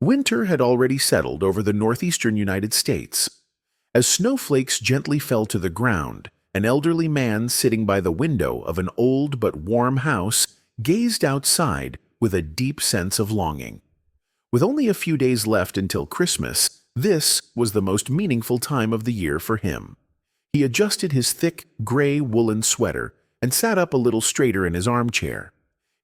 Winter had already settled over the northeastern United States. As snowflakes gently fell to the ground, an elderly man sitting by the window of an old but warm house gazed outside with a deep sense of longing. With only a few days left until Christmas, this was the most meaningful time of the year for him. He adjusted his thick, gray woolen sweater and sat up a little straighter in his armchair.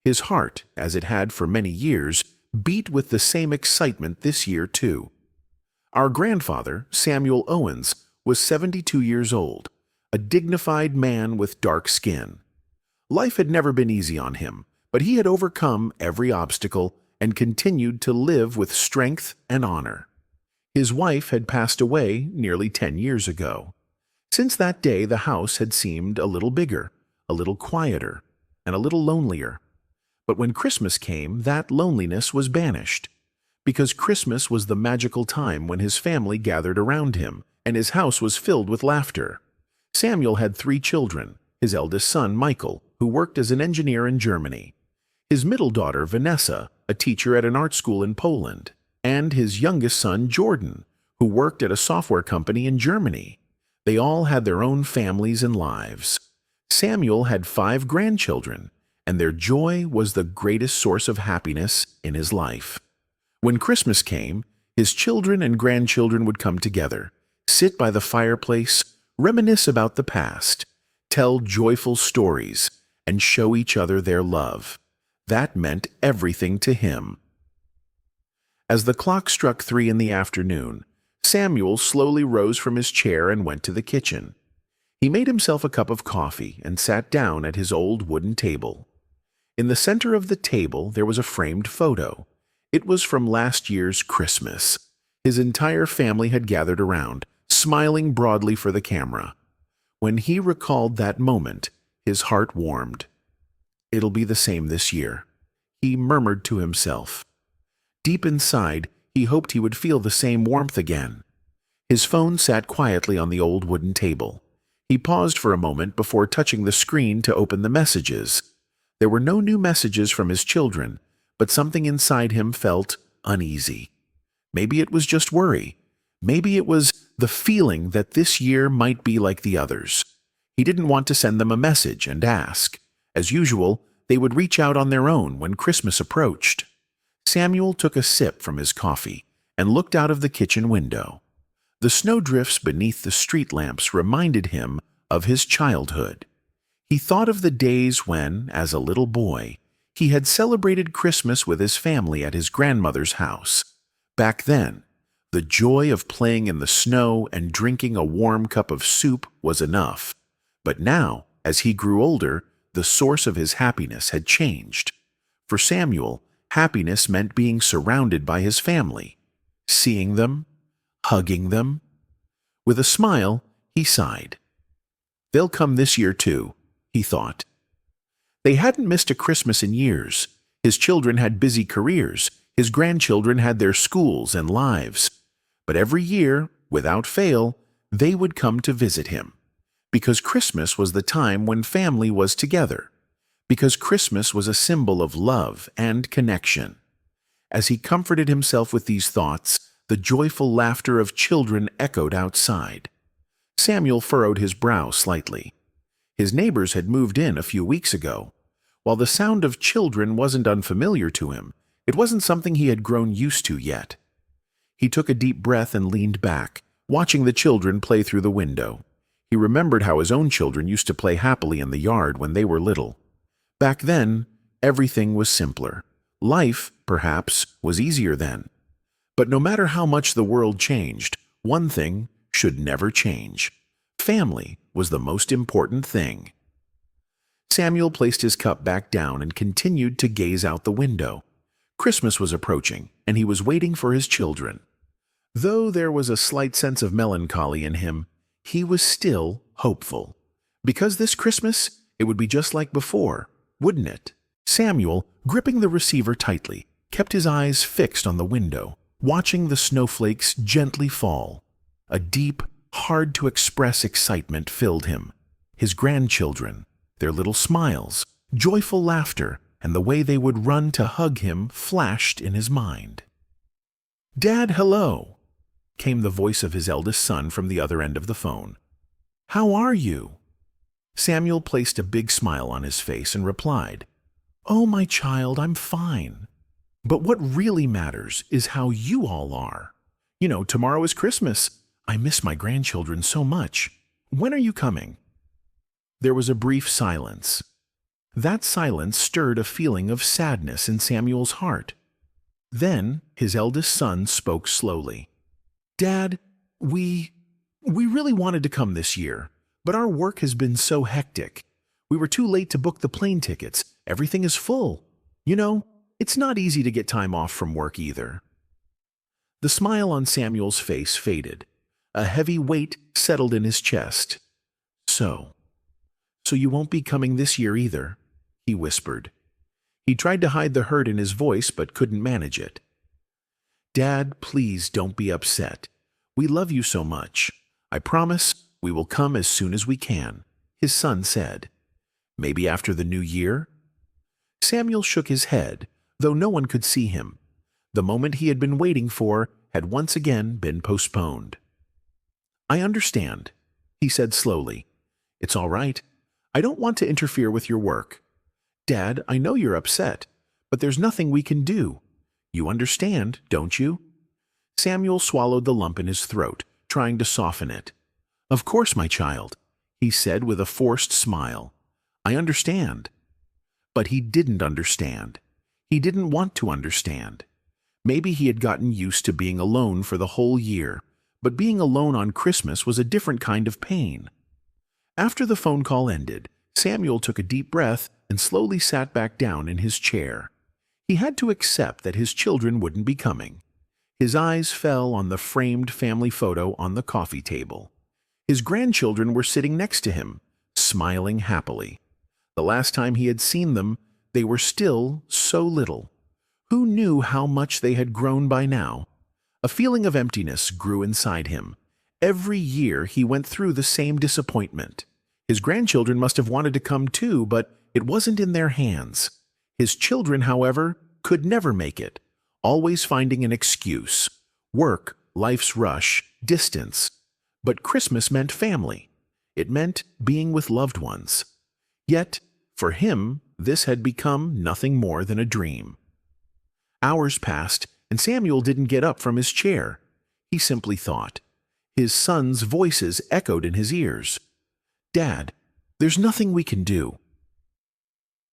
His heart, as it had for many years, beat with the same excitement this year too. Our grandfather, Samuel Owens, was 72 years old, a dignified man with dark skin. Life had never been easy on him, but he had overcome every obstacle and continued to live with strength and honor. His wife had passed away nearly 10 years ago. Since that day, the house had seemed a little bigger, a little quieter, and a little lonelier. But when Christmas came, that loneliness was banished, because Christmas was the magical time when his family gathered around him, and his house was filled with laughter. Samuel had 3 children, his eldest son, Michael, who worked as an engineer in Germany, his middle daughter, Vanessa, a teacher at an art school in Poland, and his youngest son, Jordan, who worked at a software company in Germany. They all had their own families and lives. Samuel had 5 grandchildren, and their joy was the greatest source of happiness in his life. When Christmas came, his children and grandchildren would come together, sit by the fireplace, reminisce about the past, tell joyful stories, and show each other their love. That meant everything to him. As the clock struck 3 in the afternoon, Samuel slowly rose from his chair and went to the kitchen. He made himself a cup of coffee and sat down at his old wooden table. In the center of the table there was a framed photo. It was from last year's Christmas. His entire family had gathered around, smiling broadly for the camera. When he recalled that moment, his heart warmed. "It'll be the same this year," he murmured to himself. Deep inside, he hoped he would feel the same warmth again. His phone sat quietly on the old wooden table. He paused for a moment before touching the screen to open the messages. There were no new messages from his children, but something inside him felt uneasy. Maybe it was just worry. Maybe it was the feeling that this year might be like the others. He didn't want to send them a message and ask. As usual, they would reach out on their own when Christmas approached. Samuel took a sip from his coffee and looked out of the kitchen window. The snowdrifts beneath the street lamps reminded him of his childhood. He thought of the days when, as a little boy, he had celebrated Christmas with his family at his grandmother's house. Back then, the joy of playing in the snow and drinking a warm cup of soup was enough. But now, as he grew older, the source of his happiness had changed. For Samuel, happiness meant being surrounded by his family, seeing them, hugging them. With a smile, he sighed. "They'll come this year too," he thought. They hadn't missed a Christmas in years. His children had busy careers. His grandchildren had their schools and lives. But every year, without fail, they would come to visit him. Because Christmas was the time when family was together. Because Christmas was a symbol of love and connection. As he comforted himself with these thoughts, the joyful laughter of children echoed outside. Samuel furrowed his brow slightly. His neighbors had moved in a few weeks ago. While the sound of children wasn't unfamiliar to him, it wasn't something he had grown used to yet. He took a deep breath and leaned back, watching the children play through the window. He remembered how his own children used to play happily in the yard when they were little. Back then, everything was simpler. Life, perhaps, was easier then. But no matter how much the world changed, one thing should never change. Family was the most important thing. Samuel placed his cup back down and continued to gaze out the window. Christmas was approaching, and he was waiting for his children. Though there was a slight sense of melancholy in him, he was still hopeful. Because this Christmas, it would be just like before, wouldn't it? Samuel, gripping the receiver tightly, kept his eyes fixed on the window, watching the snowflakes gently fall. A deep, hard-to-express excitement filled him. His grandchildren, their little smiles, joyful laughter, and the way they would run to hug him flashed in his mind. "Dad, hello," came the voice of his eldest son from the other end of the phone. "How are you?" Samuel placed a big smile on his face and replied, "Oh, my child, I'm fine. But what really matters is how you all are. Tomorrow is Christmas. I miss my grandchildren so much. When are you coming?" There was a brief silence. That silence stirred a feeling of sadness in Samuel's heart. Then his eldest son spoke slowly. "Dad, we really wanted to come this year, but our work has been so hectic. We were too late to book the plane tickets. Everything is full. It's not easy to get time off from work either." The smile on Samuel's face faded. A heavy weight settled in his chest. So you won't be coming this year either," he whispered. He tried to hide the hurt in his voice but couldn't manage it. "Dad, please don't be upset. We love you so much. I promise we will come as soon as we can," his son said. "Maybe after the new year?" Samuel shook his head, though no one could see him. The moment he had been waiting for had once again been postponed. "I understand," he said slowly. "It's all right. I don't want to interfere with your work. Dad, I know you're upset, but there's nothing we can do. You understand, don't you?" Samuel swallowed the lump in his throat, trying to soften it. "Of course, my child," he said with a forced smile. "I understand." But he didn't understand. He didn't want to understand. Maybe he had gotten used to being alone for the whole year, but being alone on Christmas was a different kind of pain. After the phone call ended, Samuel took a deep breath and slowly sat back down in his chair. He had to accept that his children wouldn't be coming. His eyes fell on the framed family photo on the coffee table. His grandchildren were sitting next to him, smiling happily. The last time he had seen them, they were still so little. Who knew how much they had grown by now? A feeling of emptiness grew inside him. Every year he went through the same disappointment. His grandchildren must have wanted to come too, but it wasn't in their hands. His children, however, could never make it, always finding an excuse. Work, life's rush, distance. But Christmas meant family. It meant being with loved ones. Yet, for him, this had become nothing more than a dream. Hours passed, and Samuel didn't get up from his chair. He simply thought. His sons' voices echoed in his ears. "Dad, there's nothing we can do."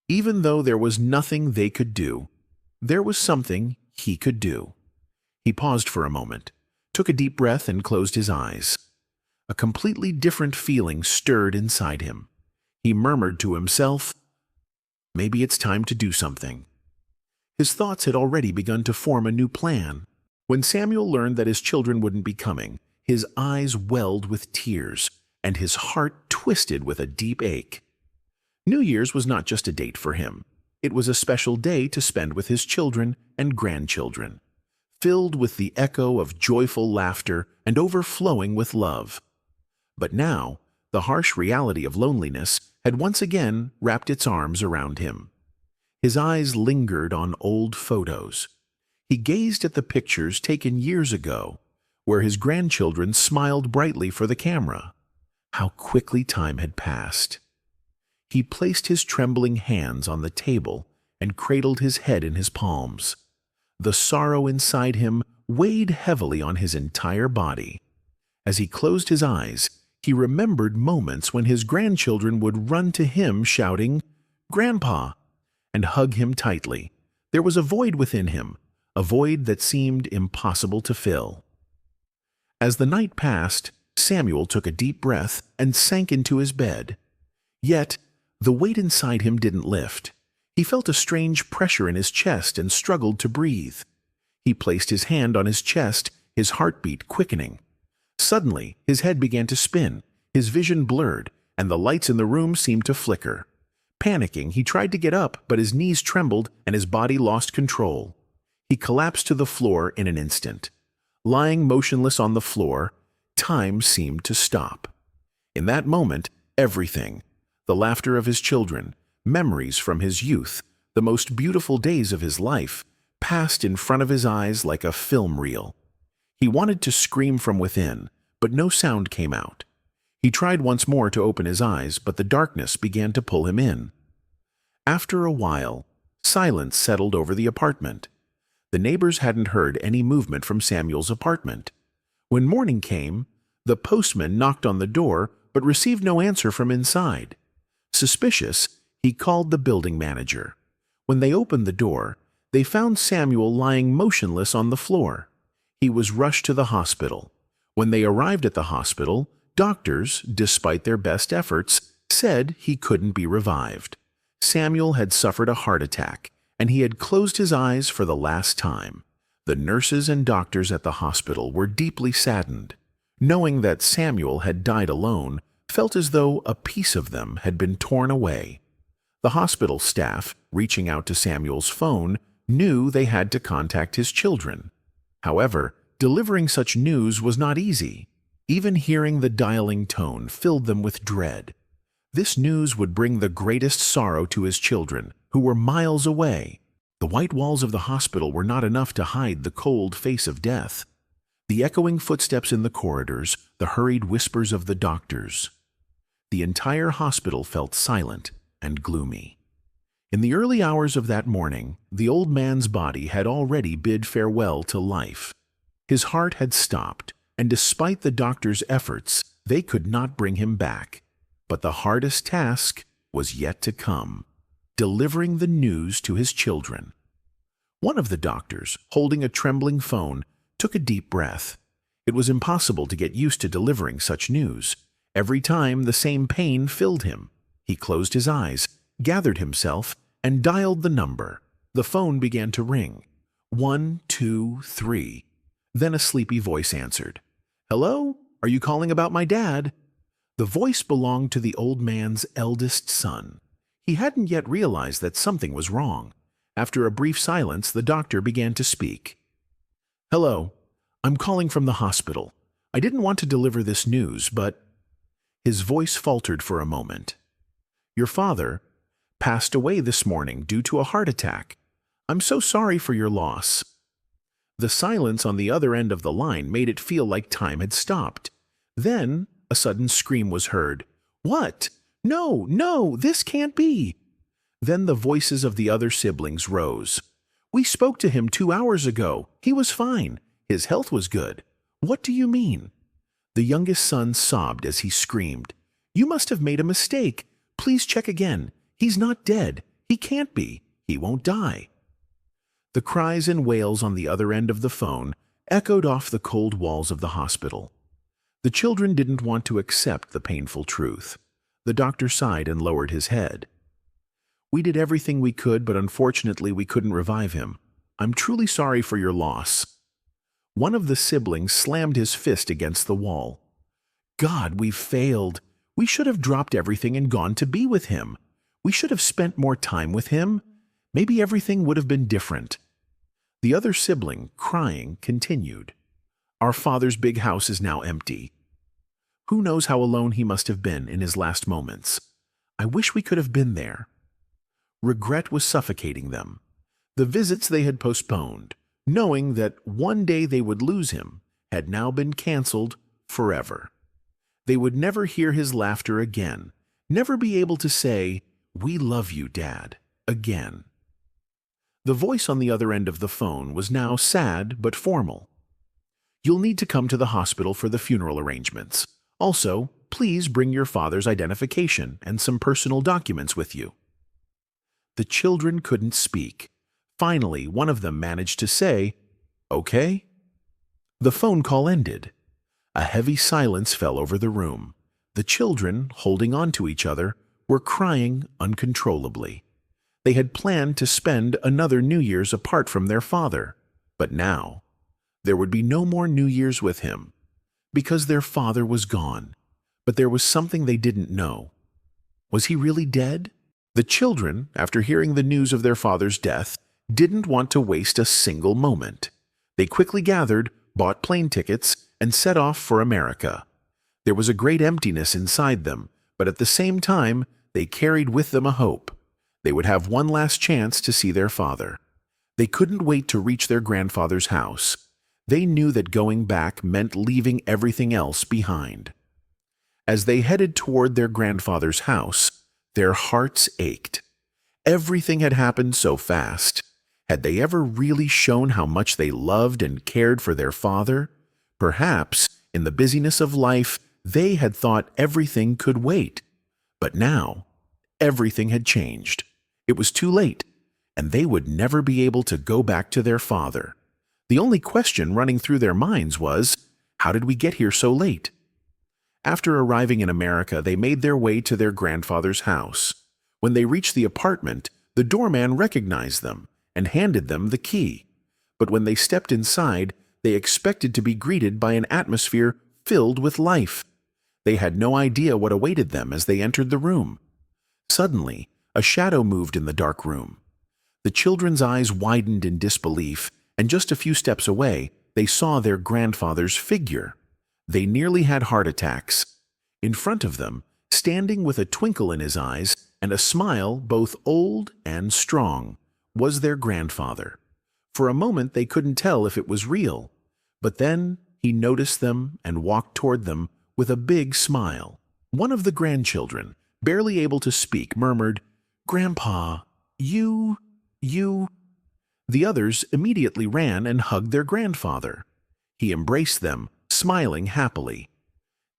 Even though there was nothing they could do, there was something he could do. He paused for a moment, took a deep breath and closed his eyes. A completely different feeling stirred inside him. He murmured to himself, "Maybe it's time to do something." His thoughts had already begun to form a new plan. When Samuel learned that his children wouldn't be coming, his eyes welled with tears, and his heart twisted with a deep ache. New Year's was not just a date for him. It was a special day to spend with his children and grandchildren, filled with the echo of joyful laughter and overflowing with love. But now, the harsh reality of loneliness had once again wrapped its arms around him. His eyes lingered on old photos. He gazed at the pictures taken years ago, where his grandchildren smiled brightly for the camera. How quickly time had passed. He placed his trembling hands on the table and cradled his head in his palms. The sorrow inside him weighed heavily on his entire body. As he closed his eyes, he remembered moments when his grandchildren would run to him shouting, "Grandpa!" and hug him tightly. There was a void within him, a void that seemed impossible to fill. As the night passed, Samuel took a deep breath and sank into his bed. Yet, the weight inside him didn't lift. He felt a strange pressure in his chest and struggled to breathe. He placed his hand on his chest, his heartbeat quickening. Suddenly, his head began to spin, his vision blurred, and the lights in the room seemed to flicker. Panicking, he tried to get up, but his knees trembled and his body lost control. He collapsed to the floor in an instant. Lying motionless on the floor, time seemed to stop. In that moment, everything, the laughter of his children, memories from his youth, the most beautiful days of his life, passed in front of his eyes like a film reel. He wanted to scream from within, but no sound came out. He tried once more to open his eyes, but the darkness began to pull him in. After a while, silence settled over the apartment. The neighbors hadn't heard any movement from Samuel's apartment. When morning came, the postman knocked on the door but received no answer from inside. Suspicious, he called the building manager. When they opened the door, they found Samuel lying motionless on the floor. He was rushed to the hospital. When they arrived at the hospital, doctors, despite their best efforts, said he couldn't be revived. Samuel had suffered a heart attack, and he had closed his eyes for the last time. The nurses and doctors at the hospital were deeply saddened. Knowing that Samuel had died alone, felt as though a piece of them had been torn away. The hospital staff, reaching out to Samuel's phone, knew they had to contact his children. However, delivering such news was not easy. Even hearing the dialing tone filled them with dread. This news would bring the greatest sorrow to his children, who were miles away. The white walls of the hospital were not enough to hide the cold face of death. The echoing footsteps in the corridors, the hurried whispers of the doctors. The entire hospital felt silent and gloomy. In the early hours of that morning, the old man's body had already bid farewell to life. His heart had stopped, and despite the doctor's efforts, they could not bring him back. But the hardest task was yet to come, delivering the news to his children. One of the doctors, holding a trembling phone, took a deep breath. It was impossible to get used to delivering such news. Every time the same pain filled him. He closed his eyes, gathered himself, and dialed the number. The phone began to ring. 1, 2, 3. Then a sleepy voice answered. "Hello? Are you calling about my dad?" The voice belonged to the old man's eldest son. He hadn't yet realized that something was wrong. After a brief silence, the doctor began to speak. "Hello. I'm calling from the hospital. I didn't want to deliver this news, but—" His voice faltered for a moment. "Your father passed away this morning due to a heart attack. I'm so sorry for your loss." The silence on the other end of the line made it feel like time had stopped. Then a sudden scream was heard. "What? No, no, this can't be!" Then the voices of the other siblings rose. "We spoke to him 2 hours ago. He was fine. His health was good. What do you mean?" The youngest son sobbed as he screamed. "You must have made a mistake. Please check again. He's not dead. He can't be. He won't die." The cries and wails on the other end of the phone echoed off the cold walls of the hospital. The children didn't want to accept the painful truth. The doctor sighed and lowered his head. "We did everything we could, but unfortunately we couldn't revive him. I'm truly sorry for your loss." One of the siblings slammed his fist against the wall. "God, we've failed. We should have dropped everything and gone to be with him. We should have spent more time with him. Maybe everything would have been different." The other sibling, crying, continued. "Our father's big house is now empty. Who knows how alone he must have been in his last moments. I wish we could have been there." Regret was suffocating them. The visits they had postponed, knowing that one day they would lose him, had now been canceled forever. They would never hear his laughter again, never be able to say, "We love you, Dad," again. The voice on the other end of the phone was now sad but formal. "You'll need to come to the hospital for the funeral arrangements. Also, please bring your father's identification and some personal documents with you." The children couldn't speak. Finally, one of them managed to say, "Okay." The phone call ended. A heavy silence fell over the room. The children, holding on to each other, were crying uncontrollably. They had planned to spend another New Year's apart from their father, but now there would be no more New Year's with him, because their father was gone. But there was something they didn't know. Was he really dead? The children, after hearing the news of their father's death, didn't want to waste a single moment. They quickly gathered, bought plane tickets, and set off for America. There was a great emptiness inside them, but at the same time, they carried with them a hope. They would have one last chance to see their father. They couldn't wait to reach their grandfather's house. They knew that going back meant leaving everything else behind. As they headed toward their grandfather's house, their hearts ached. Everything had happened so fast. Had they ever really shown how much they loved and cared for their father? Perhaps, in the busyness of life, they had thought everything could wait. But now, everything had changed. It was too late, and they would never be able to go back to their father. The only question running through their minds was, how did we get here so late? After arriving in America, they made their way to their grandfather's house. When they reached the apartment, the doorman recognized them and handed them the key. But when they stepped inside, they expected to be greeted by an atmosphere filled with life. They had no idea what awaited them as they entered the room. Suddenly, a shadow moved in the dark room. The children's eyes widened in disbelief, and just a few steps away, they saw their grandfather's figure. They nearly had heart attacks. In front of them, standing with a twinkle in his eyes and a smile both old and strong, was their grandfather. For a moment they couldn't tell if it was real, but then he noticed them and walked toward them with a big smile. One of the grandchildren, barely able to speak, murmured, "Grandpa, you..." The others immediately ran and hugged their grandfather. He embraced them, smiling happily.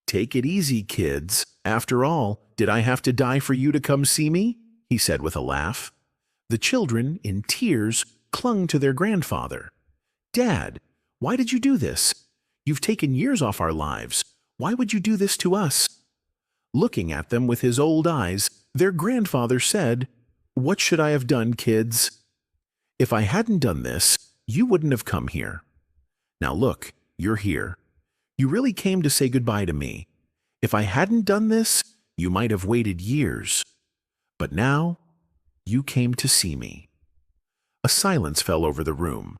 "Take it easy, kids. After all, did I have to die for you to come see me?" he said with a laugh. The children, in tears, clung to their grandfather. "Dad, why did you do this? You've taken years off our lives. Why would you do this to us?" Looking at them with his old eyes, their grandfather said, "What should I have done, kids? If I hadn't done this, you wouldn't have come here. Now look, you're here. You really came to say goodbye to me. If I hadn't done this, you might have waited years. But now, you came to see me." A silence fell over the room.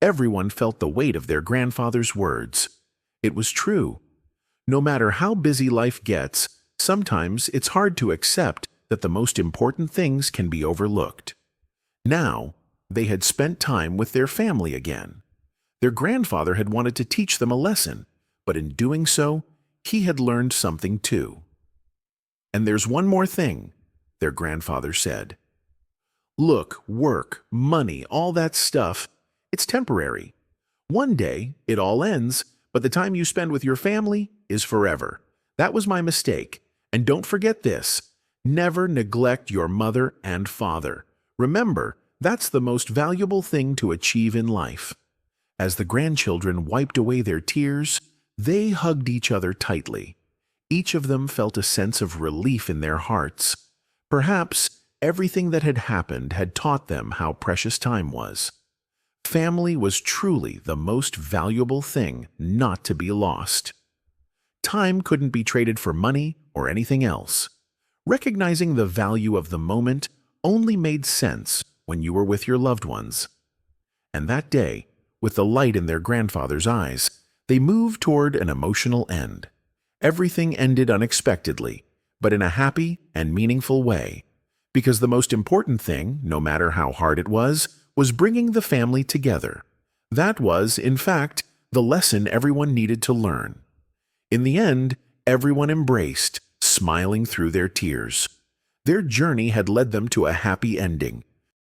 Everyone felt the weight of their grandfather's words. It was true. No matter how busy life gets, sometimes it's hard to accept that the most important things can be overlooked. Now, they had spent time with their family again. Their grandfather had wanted to teach them a lesson, but in doing so, he had learned something too. "And there's one more thing," their grandfather said. "Look, work, money, all that stuff, it's temporary. One day, it all ends, but the time you spend with your family is forever. That was my mistake. And don't forget this, never neglect your mother and father. Remember, that's the most valuable thing to achieve in life." As the grandchildren wiped away their tears, they hugged each other tightly. Each of them felt a sense of relief in their hearts. Perhaps everything that had happened had taught them how precious time was. Family was truly the most valuable thing not to be lost. Time couldn't be traded for money or anything else. Recognizing the value of the moment only made sense when you were with your loved ones. And that day, with the light in their grandfather's eyes, they moved toward an emotional end. Everything ended unexpectedly, but in a happy and meaningful way, because the most important thing, no matter how hard it was bringing the family together. That was, in fact, the lesson everyone needed to learn. In the end, everyone embraced, smiling through their tears. Their journey had led them to a happy ending,